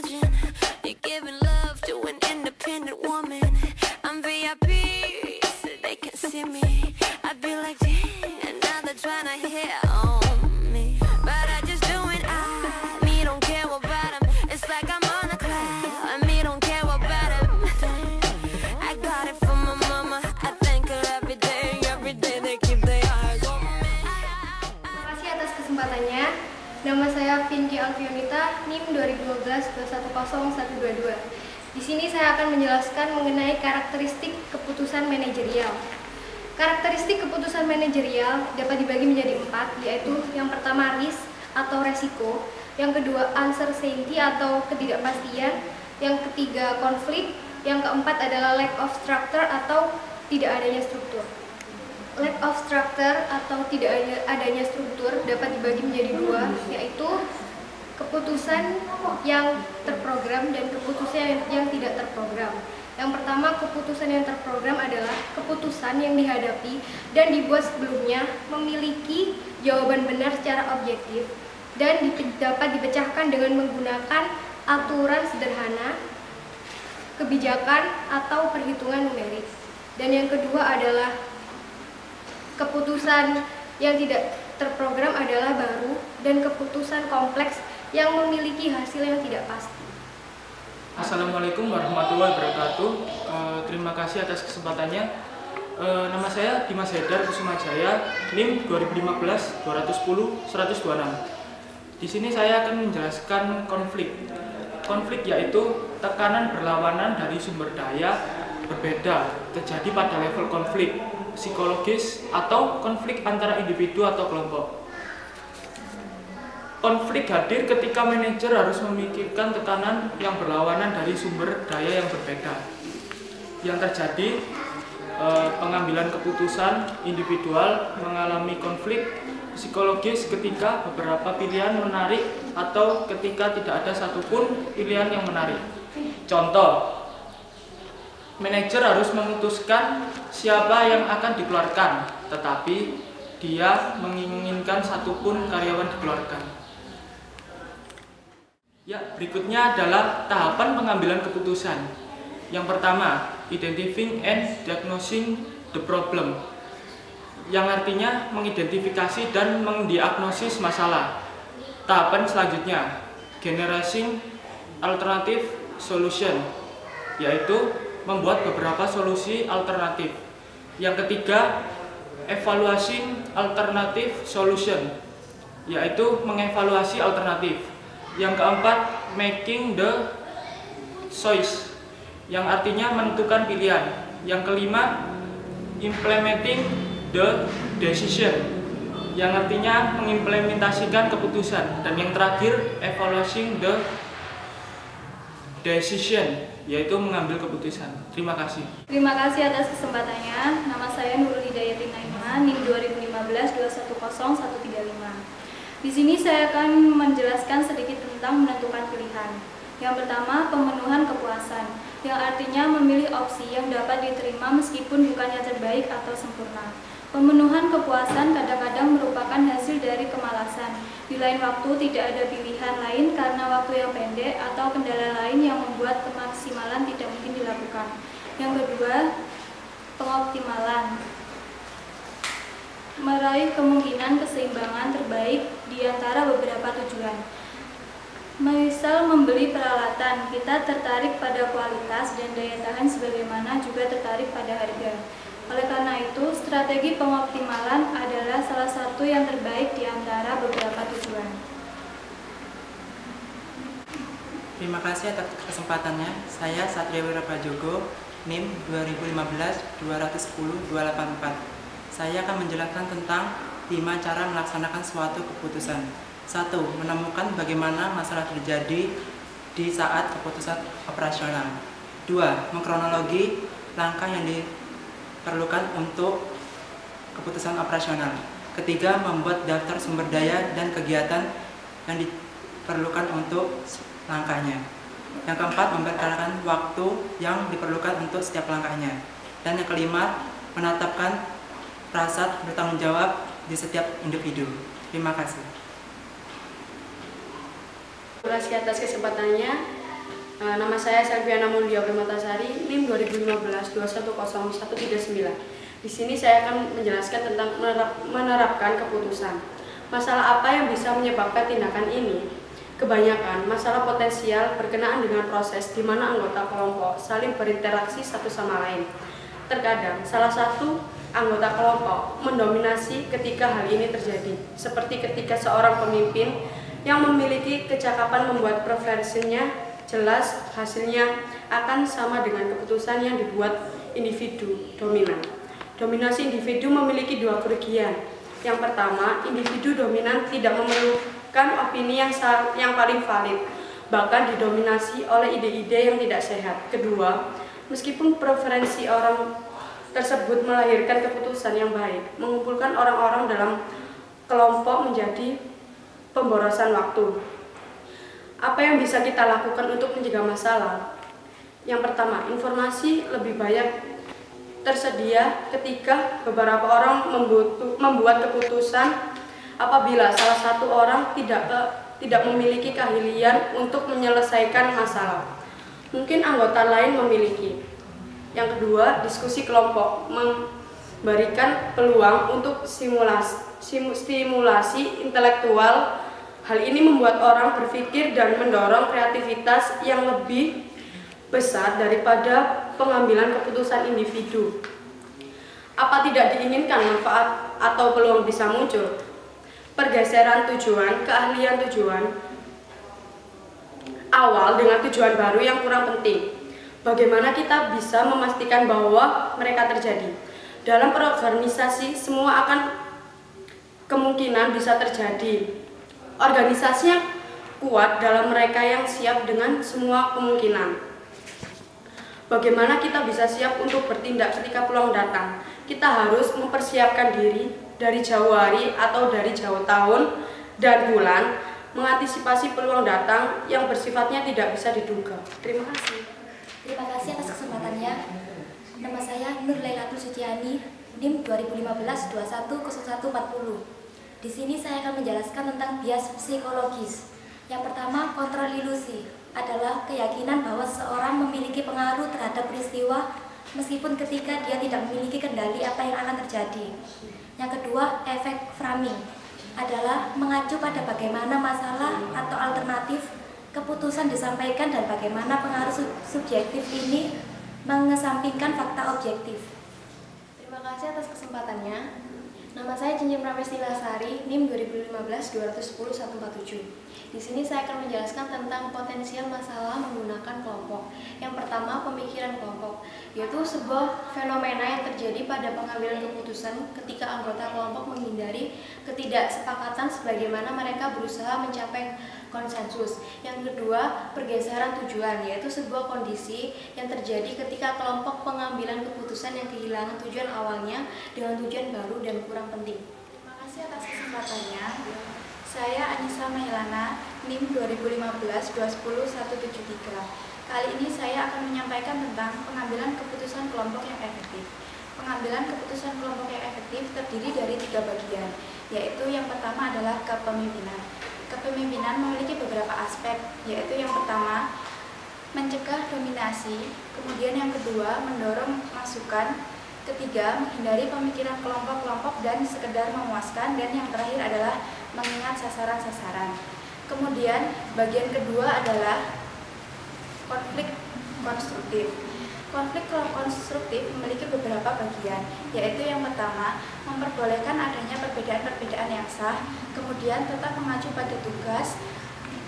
imagine you're giving love to an independent woman. I'm VIP, so they can see me. I'd be like, damn, now they're trying to hit on me. But I just do it, me don't care about them. It's like I'm on a cloud, me don't care about them. I got it from my mama, I thank her every day they keep their eyes on me. Terima kasih atas kesempatannya. Nama saya Vinky Alfionita, NIM 2012-210122. Di sini saya akan menjelaskan mengenai karakteristik keputusan manajerial. Karakteristik keputusan manajerial dapat dibagi menjadi 4, yaitu yang pertama risk atau resiko, yang kedua uncertainty atau ketidakpastian, yang ketiga konflik, yang keempat adalah lack of structure atau tidak adanya struktur. Lack of structure atau tidak adanya struktur dapat dibagi menjadi 2, yaitu keputusan yang terprogram dan keputusan yang tidak terprogram. Yang pertama, keputusan yang terprogram adalah keputusan yang dihadapi dan dibuat sebelumnya memiliki jawaban benar secara objektif dan dapat dipecahkan dengan menggunakan aturan sederhana, kebijakan, atau perhitungan numerik. Dan yang kedua adalah keputusan yang tidak terprogram adalah baru dan keputusan kompleks yang memiliki hasil yang tidak pasti. Assalamualaikum warahmatullahi wabarakatuh. Terima kasih atas kesempatannya. Nama saya Dimas Haidar Kusumajaya, NIM 2015-210-126. Di sini saya akan menjelaskan konflik. Konflik yaitu tekanan berlawanan dari sumber daya berbeda terjadi pada level konflik psikologis atau konflik antara individu atau kelompok. Konflik hadir ketika manajer harus memikirkan tekanan yang berlawanan dari sumber daya yang berbeda. Yang terjadi, pengambilan keputusan individual mengalami konflik psikologis ketika beberapa pilihan menarik atau ketika tidak ada satupun pilihan yang menarik. Contoh, manajer harus memutuskan siapa yang akan dikeluarkan, tetapi dia menginginkan satupun karyawan dikeluarkan. Ya, berikutnya adalah tahapan pengambilan keputusan. Yang pertama, identifying and diagnosing the problem, yang artinya mengidentifikasi dan mendiagnosis masalah. Tahapan selanjutnya, generating alternative solution, yaitu membuat beberapa solusi alternatif. Yang ketiga, evaluation alternative solution, yaitu mengevaluasi alternatif. Yang keempat, making the choice, yang artinya menentukan pilihan. Yang kelima, implementing the decision, yang artinya mengimplementasikan keputusan. Dan yang terakhir, evaluating the decision, yaitu mengambil keputusan. Terima kasih. Terima kasih atas kesempatannya. Nama saya Nurul Hidayatin Naima, NIM 2015-210-135. Di sini saya akan menjelaskan sedikit tentang menentukan pilihan. Yang pertama, pemenuhan kepuasan, yang artinya memilih opsi yang dapat diterima meskipun bukan yang terbaik atau sempurna. Pemenuhan kepuasan kadang-kadang merupakan hasil dari kemalasan. Di lain waktu tidak ada pilihan lain karena waktu yang pendek atau kendala lain yang membuat kemaksimalan tidak mungkin dilakukan. Yang kedua, pengoptimalan, meraih kemungkinan keseimbangan terbaik di antara beberapa tujuan. Misal membeli peralatan, kita tertarik pada kualitas dan daya tahan sebagaimana juga tertarik pada harga. Oleh karena itu, strategi pengoptimalan adalah salah satu yang terbaik di antara beberapa tujuan. Terima kasih atas kesempatannya. Saya Satria Wiraprajogo, NIM 2015-210-284. Saya akan menjelaskan tentang 5 cara melaksanakan suatu keputusan. 1. Menemukan bagaimana masalah terjadi di saat keputusan operasional. 2. Mengkronologi langkah yang diperlukan untuk keputusan operasional. 3. Membuat daftar sumber daya dan kegiatan yang diperlukan untuk langkahnya. Yang keempat, memperkirakan waktu yang diperlukan untuk setiap langkahnya. Dan yang kelima, menetapkan rasa bertanggung jawab di setiap individu. Terima kasih. Terima kasih atas kesempatannya. Nama saya Selviana Mulia Permatasari, NIM 2015-210139. Di sini saya akan menjelaskan tentang menerapkan keputusan. Masalah apa yang bisa menyebabkan tindakan ini? Kebanyakan masalah potensial berkenaan dengan proses di mana anggota kelompok saling berinteraksi satu sama lain. Terkadang salah satu anggota kelompok mendominasi ketika hal ini terjadi, seperti ketika seorang pemimpin yang memiliki kecakapan membuat preferensinya jelas, hasilnya akan sama dengan keputusan yang dibuat individu dominan. Dominasi individu memiliki dua kerugian. Yang pertama, individu dominan tidak memerlukan opini yang paling valid, bahkan didominasi oleh ide-ide yang tidak sehat. Kedua, meskipun preferensi orang tersebut melahirkan keputusan yang baik, mengumpulkan orang-orang dalam kelompok menjadi pemborosan waktu. Apa yang bisa kita lakukan untuk mencegah masalah? Yang pertama, informasi lebih banyak tersedia ketika beberapa orang membuat keputusan. Apabila salah satu orang tidak memiliki keahlian untuk menyelesaikan masalah, mungkin anggota lain memiliki. Yang kedua, diskusi kelompok memberikan peluang untuk stimulasi intelektual. Hal ini membuat orang berpikir dan mendorong kreativitas yang lebih besar daripada pengambilan keputusan individu. Apa tidak diinginkan manfaat atau peluang bisa muncul? Pergeseran tujuan, keahlian tujuan awal dengan tujuan baru yang kurang penting. Bagaimana kita bisa memastikan bahwa mereka terjadi? Dalam berorganisasi, semua akan kemungkinan bisa terjadi. Organisasi yang kuat dalam mereka yang siap dengan semua kemungkinan. Bagaimana kita bisa siap untuk bertindak ketika peluang datang? Kita harus mempersiapkan diri dari jauh hari atau dari jauh tahun dan bulan, mengantisipasi peluang datang yang bersifatnya tidak bisa diduga. Terima kasih. Terima kasih atas kesempatannya. Nama saya Nur Lailatul Suciani, NIM 2015-210140. Di sini saya akan menjelaskan tentang bias psikologis. Yang pertama, kontrol ilusi adalah keyakinan bahwa seseorang memiliki pengaruh terhadap peristiwa meskipun ketika dia tidak memiliki kendali apa yang akan terjadi. Yang kedua, efek framing adalah mengacu pada bagaimana masalah atau alternatif keputusan disampaikan dan bagaimana pengaruh subjektif ini mengesampingkan fakta objektif. Terima kasih atas kesempatannya. Nama saya Cincin Pramesti Lasari, NIM 2015-210147. Di sini saya akan menjelaskan tentang potensial masalah menggunakan kelompok. Yang pertama, pemikiran kelompok, yaitu sebuah fenomena yang terjadi pada pengambilan keputusan ketika anggota kelompok menghindari ketidaksepakatan sebagaimana mereka berusaha mencapai konsensus. Yang kedua, pergeseran tujuan, yaitu sebuah kondisi yang terjadi ketika kelompok pengambilan keputusan yang kehilangan tujuan awalnya dengan tujuan baru dan kurang penting. Terima kasih atas kesempatannya. Saya Anissa Mailana, NIM 2015-210173. Kali ini saya akan menyampaikan tentang pengambilan keputusan kelompok yang efektif. Pengambilan keputusan kelompok yang efektif terdiri dari 3 bagian, yaitu yang pertama adalah kepemimpinan. Kepemimpinan memiliki beberapa aspek, yaitu yang pertama, mencegah dominasi, kemudian yang kedua, mendorong masukan, ketiga, menghindari pemikiran kelompok-kelompok dan sekedar memuaskan, dan yang terakhir adalah mengingat sasaran-sasaran. Kemudian, bagian kedua adalah konflik konstruktif. Konflik konstruktif memiliki beberapa bagian, yaitu yang pertama, memperbolehkan adanya perbedaan-perbedaan yang sah, kemudian tetap mengacu pada tugas,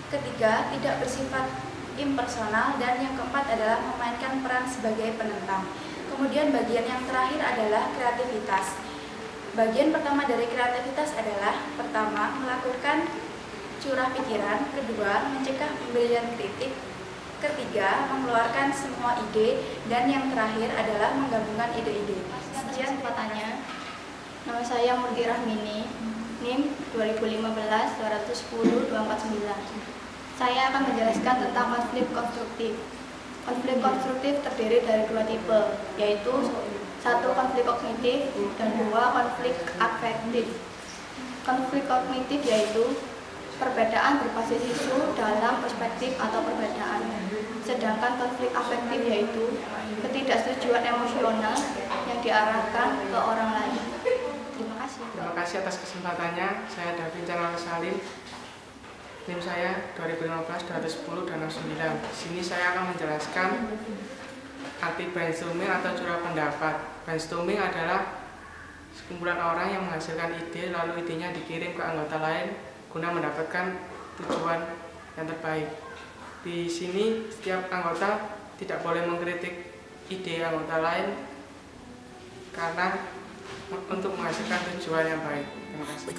ketiga, tidak bersifat impersonal, dan yang keempat adalah memainkan peran sebagai penentang. Kemudian bagian yang terakhir adalah kreativitas. Bagian pertama dari kreativitas adalah, pertama, melakukan curah pikiran, kedua, mencegah pemberian kritik, ketiga, mengeluarkan semua ide, dan yang terakhir adalah menggabungkan ide-ide. Sekian kesempatannya. Nama saya Murti Rahmini, NIM 2015-210249. Saya akan menjelaskan tentang konflik konstruktif. Konflik konstruktif terdiri dari 2 tipe, yaitu 1 konflik kognitif dan 2 konflik afektif. Konflik kognitif yaitu perbedaan berbasis isu dalam perspektif atau perbedaan. Sedangkan konflik afektif yaitu ketidaksetujuan emosional yang diarahkan ke orang lain. Terima kasih. Terima kasih atas kesempatannya. Saya Davin Canal Salim. NIM saya 2015-210 dan 09. Di sini saya akan menjelaskan arti brainstorming atau curah pendapat. Brainstorming adalah sekumpulan orang yang menghasilkan ide, lalu idenya dikirim ke anggota lain guna mendapatkan tujuan yang terbaik. Di sini setiap anggota tidak boleh mengkritik ide anggota lain karena untuk menghasilkan tujuan yang baik. Terima kasih.